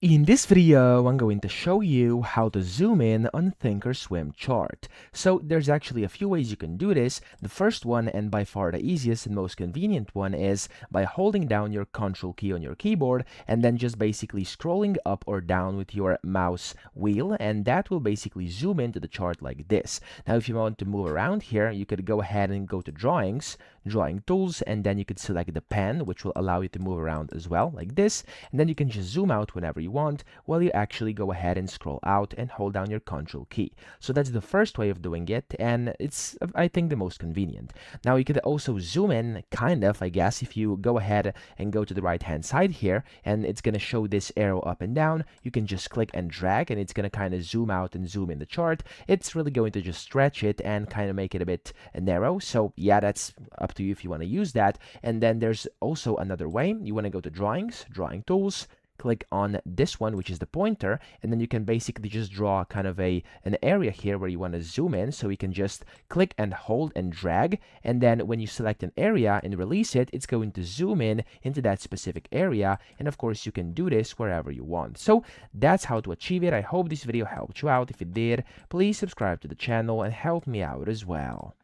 In this video, I'm going to show you how to zoom in on ThinkorSwim chart. So there's actually a few ways you can do this. The first one, and by far the easiest and most convenient one, is by holding down your Control key on your keyboard and then just basically scrolling up or down with your mouse wheel, and that will basically zoom into the chart like this. Now, if you want to move around here, you could go ahead and go to Drawings, Drawing Tools, and then you could select the pen, which will allow you to move around as well, like this, and then you can just zoom out whenever you want, while you actually go ahead and scroll out and hold down your Control key. So that's the first way of doing it, and it's, I think, the most convenient. Now you could also zoom in, kind of, I guess, if you go ahead and go to the right hand side here, and it's going to show this arrow up and down. You can just click and drag, and it's going to kind of zoom out and zoom in the chart. It's really going to just stretch it and kind of make it a bit narrow. So yeah, that's up to you if you want to use that. And then there's also another way. You want to go to Drawings, Drawing Tools, click on this one, which is the pointer, and then you can basically just draw kind of an area here where you want to zoom in. So we can just click and hold and drag, and then when you select an area and release it, it's going to zoom in into that specific area. And of course, you can do this wherever you want. So that's how to achieve it. I hope this video helped you out. If it did, please subscribe to the channel and help me out as well.